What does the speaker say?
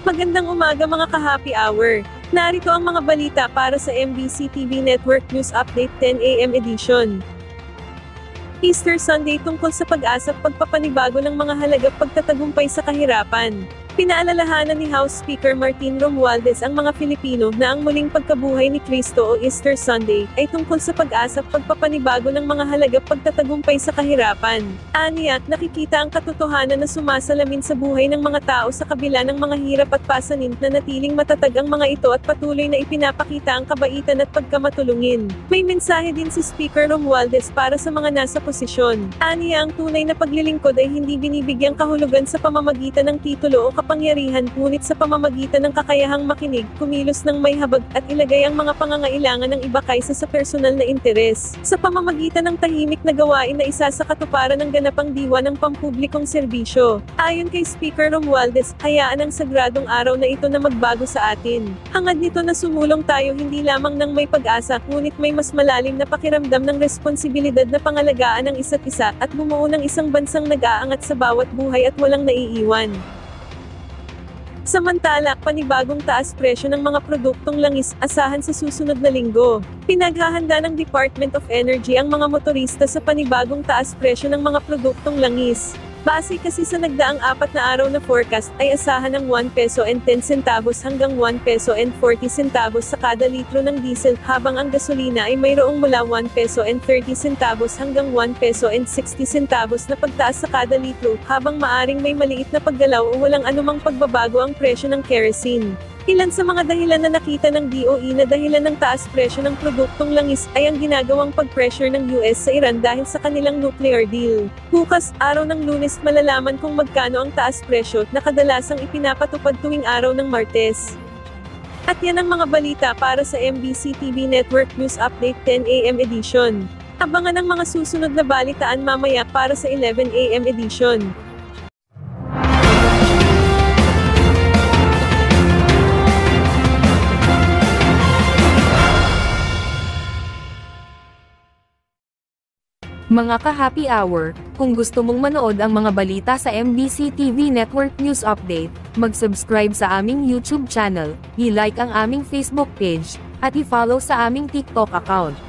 Magandang umaga mga ka-happy hour. Narito ang mga balita para sa MBC TV Network News Update 10 AM edition. Easter Sunday tungkol sa pag-asa pagpapanibago ng mga halagap pagtatagumpay sa kahirapan. Pinaalalahanan ni House Speaker Martin Romualdez ang mga Filipino na ang muling pagkabuhay ni Kristo o Easter Sunday ay tungkol sa pag-asa pagpapanibago ng mga halagap pagtatagumpay sa kahirapan. Aniya, nakikita ang katotohanan na sumasalamin sa buhay ng mga tao sa kabila ng mga hirap at pasanin na natiling matatag ang mga ito at patuloy na ipinapakita ang kabaitan at pagkamatulungin. May mensahe din si Speaker Romualdez para sa mga nasa posisyon. Aniya, ang tunay na paglilingkod ay hindi binibigyang kahulugan sa pamamagitan ng titulo o kapangyarihan, ngunit sa pamamagitan ng kakayahang makinig, kumilos ng may habag, at ilagay ang mga pangangailangan ng iba kaysa sa personal na interes. Sa pamamagitan ng tahimik na gawain na isa sa katuparan ng ganapang diwa ng pampublikong serbisyo. Ayon kay Speaker Romualdez, hayaan ang sagradong araw na ito na magbago sa atin. Hangad nito na sumulong tayo hindi lamang ng may pag-asa, ngunit may mas malalim na pakiramdam ng responsibilidad na pangalagaan ng isa't isa, at bumuo ng isang bansang nag-aangat sa bawat buhay at walang naiiwan. Samantala, panibagong taas presyo ng mga produktong langis, asahan sa susunod na linggo. Pinaghahanda ng Department of Energy ang mga motorista sa panibagong taas presyo ng mga produktong langis. Base kasi sa nagdaang 4 na araw na forecast, ay asahan ng 1 peso and 10 centavos hanggang 1 peso and 40 centavos sa kada litro ng diesel, habang ang gasolina ay mayroong mula 1 peso and 30 centavos hanggang 1 peso and 60 centavos na pagtaas sa kada litro, habang maaring may maliit na paggalaw o walang anumang pagbabago ang presyo ng kerosene. Ilan sa mga dahilan na nakita ng DOE na dahilan ng taas presyo ng produktong langis ay ang ginagawang pag-pressure ng US sa Iran dahil sa kanilang nuclear deal. Bukas, araw ng Lunes, malalaman kung magkano ang taas presyo na kadalasang ipinapatupad tuwing araw ng Martes. At yan ang mga balita para sa MBC TV Network News Update 10 AM edition. Abangan ang mga susunod na balitaan mamaya para sa 11 AM edition. Mga ka-happy hour, kung gusto mong manood ang mga balita sa MBC TV Network News Update, mag-subscribe sa aming YouTube channel, i-like ang aming Facebook page, at i-follow sa aming TikTok account.